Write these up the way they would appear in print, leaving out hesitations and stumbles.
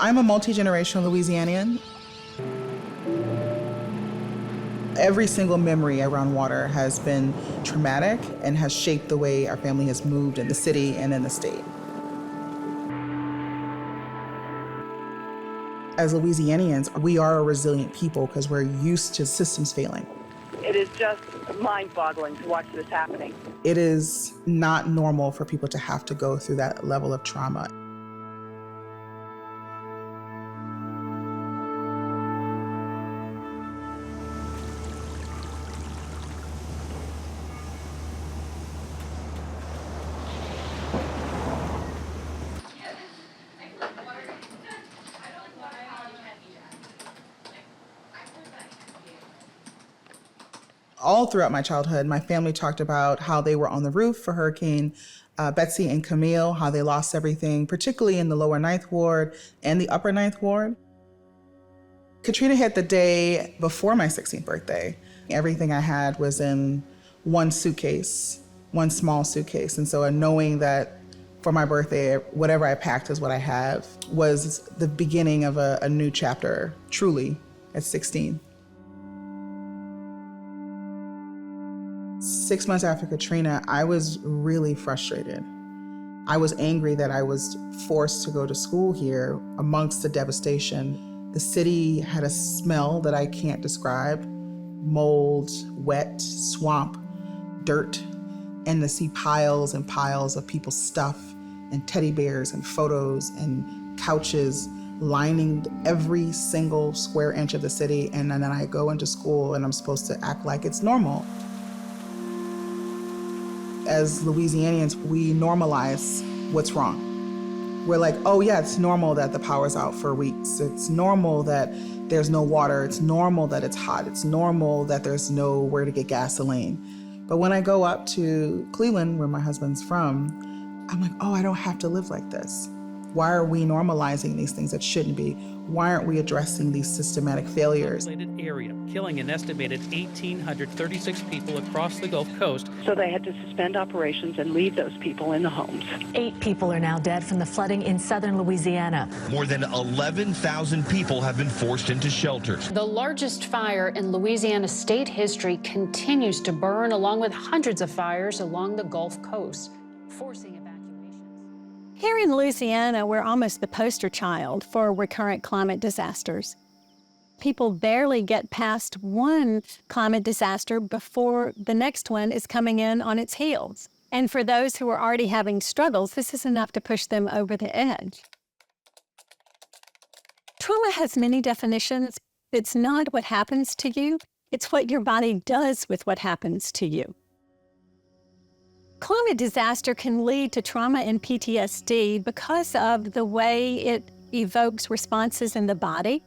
I'm a multi-generational Louisianian. Every single memory around water has been traumatic and has shaped the way our family has moved in the city and in the state. As Louisianians, we are a resilient people because we're used to systems failing. It is just mind-boggling to watch this happening. It is not normal for people to have to go through that level of trauma. All throughout my childhood, my family talked about how they were on the roof for Hurricane Betsy and Camille, how they lost everything, particularly in the lower Ninth Ward and the upper Ninth Ward. Katrina hit the day before my 16th birthday. Everything I had was in one suitcase, one small suitcase. And so knowing that for my birthday, whatever I packed is what I have was the beginning of a new chapter, truly, at 16. 6 months after Katrina, I was really frustrated. I was angry that I was forced to go to school here amongst the devastation. The city had a smell that I can't describe. Mold, wet, swamp, dirt, and to see piles and piles of people's stuff and teddy bears and photos and couches lining every single square inch of the city. And then I go into school and I'm supposed to act like it's normal. As Louisianians, we normalize what's wrong. We're like, oh yeah, it's normal that the power's out for weeks. It's normal that there's no water. It's normal that it's hot. It's normal that there's nowhere to get gasoline. But when I go up to Cleveland, where my husband's from, I'm like, oh, I don't have to live like this. Why are we normalizing these things that shouldn't be? Why aren't we addressing these systematic failures? Area, killing an estimated 1,836 people across the Gulf Coast. So they had to suspend operations and leave those people in the homes. 8 people are now dead from the flooding in southern Louisiana. More than 11,000 people have been forced into shelters. The largest fire in Louisiana state history continues to burn, along with hundreds of fires along the Gulf Coast, forcing evacuations. Here in Louisiana, we're almost the poster child for recurrent climate disasters. People barely get past one climate disaster before the next one is coming in on its heels. And for those who are already having struggles, this is enough to push them over the edge. Trauma has many definitions. It's not what happens to you, it's what your body does with what happens to you. Climate disaster can lead to trauma and PTSD because of the way it evokes responses in the body.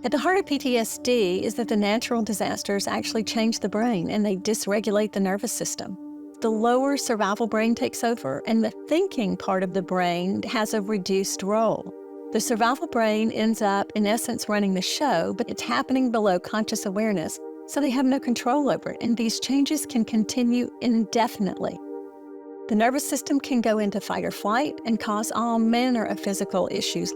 At the heart of PTSD is that the natural disasters actually change the brain and they dysregulate the nervous system. The lower survival brain takes over and the thinking part of the brain has a reduced role. The survival brain ends up, in essence, running the show, but it's happening below conscious awareness, so they have no control over it, and these changes can continue indefinitely. The nervous system can go into fight or flight and cause all manner of physical issues.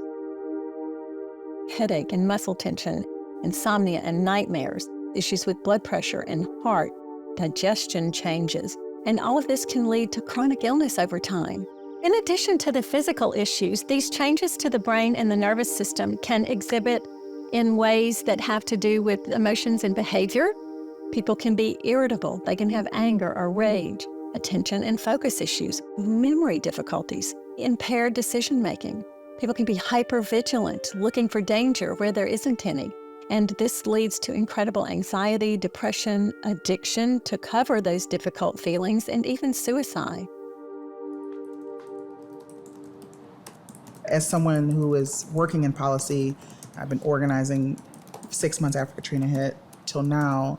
Headache and muscle tension, insomnia and nightmares, issues with blood pressure and heart, digestion changes, and all of this can lead to chronic illness over time. In addition to the physical issues, these changes to the brain and the nervous system can exhibit in ways that have to do with emotions and behavior. People can be irritable, they can have anger or rage, attention and focus issues, memory difficulties, impaired decision-making. People can be hypervigilant, looking for danger where there isn't any. And this leads to incredible anxiety, depression, addiction to cover those difficult feelings, and even suicide. As someone who is working in policy, I've been organizing 6 months after Katrina hit till now.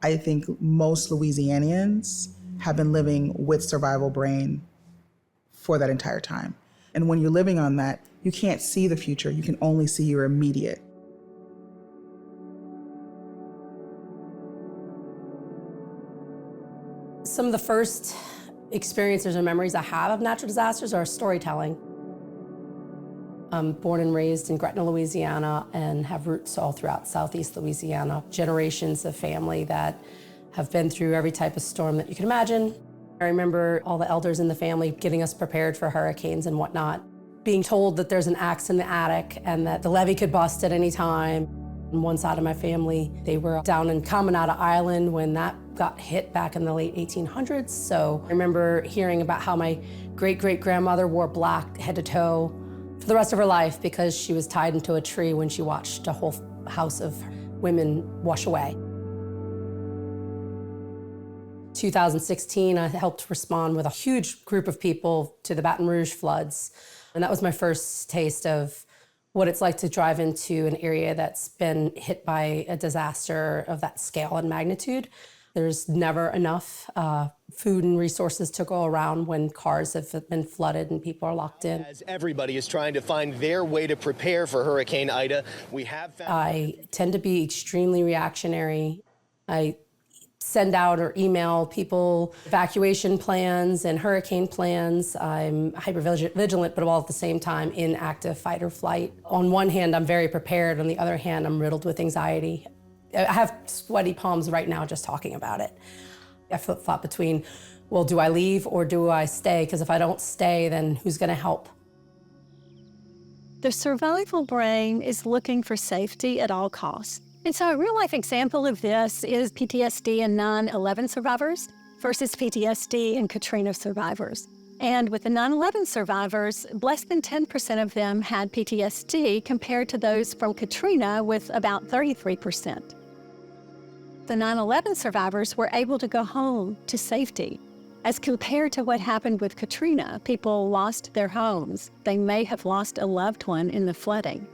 I think most Louisianians have been living with survival brain for that entire time. And when you're living on that, you can't see the future. You can only see your immediate. Some of the first experiences and memories I have of natural disasters are storytelling. I'm born and raised in Gretna, Louisiana, and have roots all throughout Southeast Louisiana. Generations of family that have been through every type of storm that you can imagine. I remember all the elders in the family getting us prepared for hurricanes and whatnot. Being told that there's an axe in the attic and that the levee could bust at any time. On one side of my family, they were down in Caminada Island when that got hit back in the late 1800s. So I remember hearing about how my great-great-grandmother wore black head to toe for the rest of her life because she was tied into a tree when she watched a whole house of women wash away. 2016, I helped respond with a huge group of people to the Baton Rouge floods. And that was my first taste of what it's like to drive into an area that's been hit by a disaster of that scale and magnitude. There's never enough food and resources to go around when cars have been flooded and people are locked in. As everybody is trying to find their way to prepare for Hurricane Ida, we have found... I tend to be extremely reactionary. I send out or email people evacuation plans and hurricane plans. I'm hyper-vigilant, but all at the same time in active fight or flight. On one hand, I'm very prepared. On the other hand, I'm riddled with anxiety. I have sweaty palms right now just talking about it. I flip-flop between, well, do I leave or do I stay? Because if I don't stay, then who's going to help? The survival brain is looking for safety at all costs. And so a real-life example of this is PTSD in 9/11 survivors versus PTSD in Katrina survivors. And with the 9/11 survivors, less than 10% of them had PTSD compared to those from Katrina with about 33%. The 9/11 survivors were able to go home to safety. As compared to what happened with Katrina, people lost their homes. They may have lost a loved one in the flooding.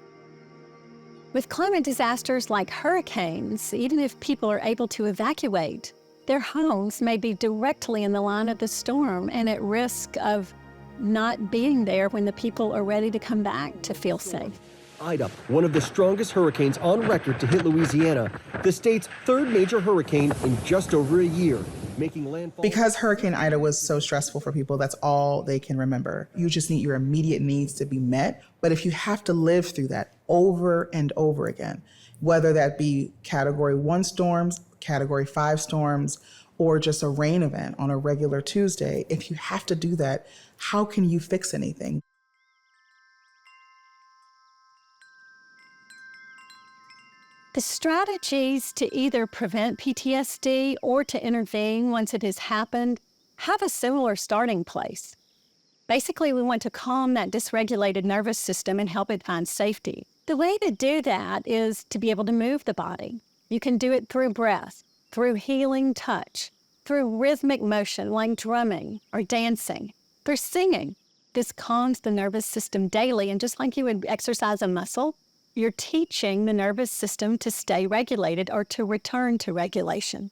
With climate disasters like hurricanes, even if people are able to evacuate, their homes may be directly in the line of the storm and at risk of not being there when the people are ready to come back to feel safe. Ida, one of the strongest hurricanes on record to hit Louisiana, the state's third major hurricane in just over a year, making landfall. Because Hurricane Ida was so stressful for people, that's all they can remember. You just need your immediate needs to be met. But if you have to live through that over and over again, whether that be Category 1 storms, Category 5 storms, or just a rain event on a regular Tuesday, if you have to do that, how can you fix anything? The strategies to either prevent PTSD or to intervene once it has happened have a similar starting place. Basically, we want to calm that dysregulated nervous system and help it find safety. The way to do that is to be able to move the body. You can do it through breath, through healing touch, through rhythmic motion like drumming or dancing, through singing. This calms the nervous system daily, and just like you would exercise a muscle, you're teaching the nervous system to stay regulated or to return to regulation.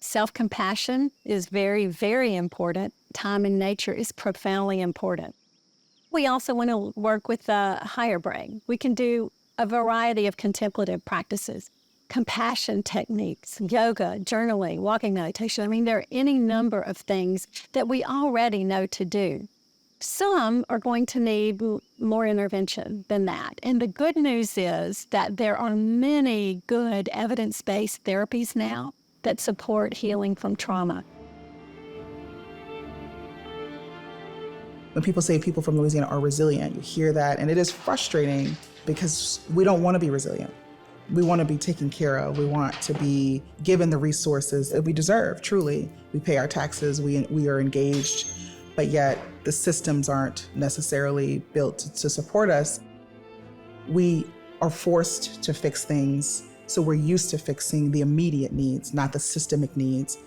Self-compassion is very, very important. Time in nature is profoundly important. We also want to work with the higher brain. We can do a variety of contemplative practices, compassion techniques, yoga, journaling, walking meditation. I mean, there are any number of things that we already know to do. Some are going to need more intervention than that. And the good news is that there are many good evidence-based therapies now that support healing from trauma. When people say people from Louisiana are resilient, you hear that, and it is frustrating because we don't want to be resilient. We want to be taken care of. We want to be given the resources that we deserve, truly. We pay our taxes, we are engaged, but yet the systems aren't necessarily built to support us. We are forced to fix things, so we're used to fixing the immediate needs, not the systemic needs.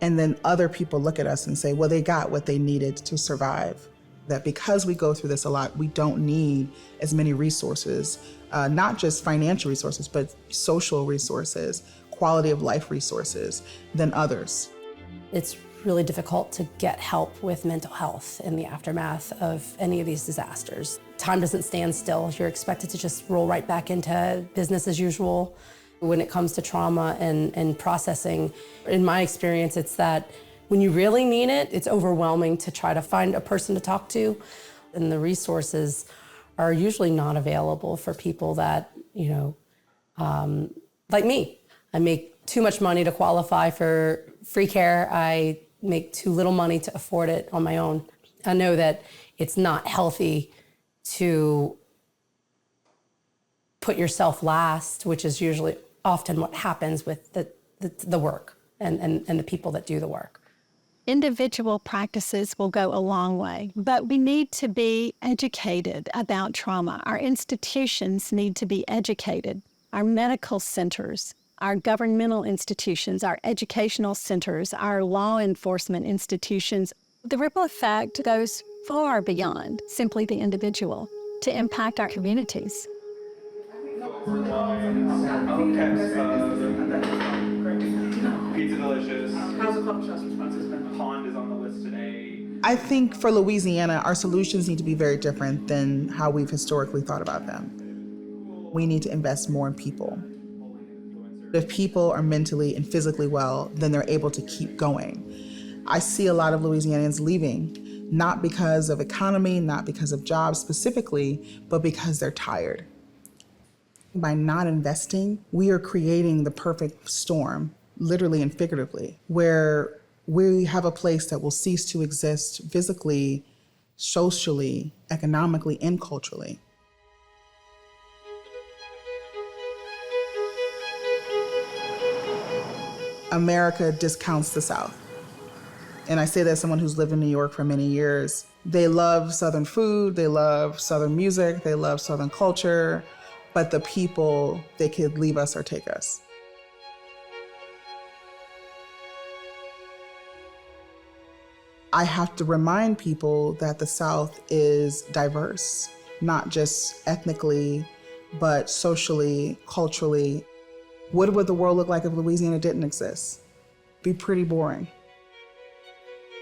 And then other people look at us and say, well, they got what they needed to survive. That because we go through this a lot, we don't need as many resources, not just financial resources, but social resources, quality of life resources than others. It's really difficult to get help with mental health in the aftermath of any of these disasters. Time doesn't stand still. You're expected to just roll right back into business as usual. When it comes to trauma and processing, in my experience, it's that when you really need it, it's overwhelming to try to find a person to talk to. And the resources are usually not available for people that, like me. I make too much money to qualify for free care. I make too little money to afford it on my own. I know that it's not healthy to put yourself last, which is usually often what happens with the work and the people that do the work. Individual practices will go a long way, but we need to be educated about trauma. Our institutions need to be educated. Our medical centers, our governmental institutions, our educational centers, our law enforcement institutions. The ripple effect goes far beyond simply the individual to impact our communities. Pizza delicious. How's the Club Trust responses been? Pond is on the list today. I think for Louisiana, our solutions need to be very different than how we've historically thought about them. We need to invest more in people. If people are mentally and physically well, then they're able to keep going. I see a lot of Louisianians leaving, not because of economy, not because of jobs specifically, but because they're tired. By not investing, we are creating the perfect storm, literally and figuratively, where we have a place that will cease to exist physically, socially, economically, and culturally. America discounts the South. And I say that as someone who's lived in New York for many years. They love Southern food, they love Southern music, they love Southern culture, but the people, they could leave us or take us. I have to remind people that the South is diverse, not just ethnically, but socially, culturally. What would the world look like if Louisiana didn't exist? It'd be pretty boring.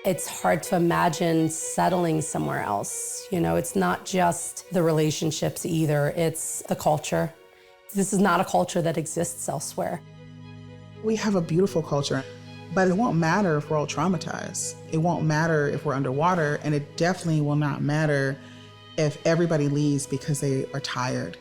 It's hard to imagine settling somewhere else. It's not just the relationships either, it's the culture. This is not a culture that exists elsewhere. We have a beautiful culture, but it won't matter if we're all traumatized. It won't matter if we're underwater, and it definitely will not matter if everybody leaves because they are tired.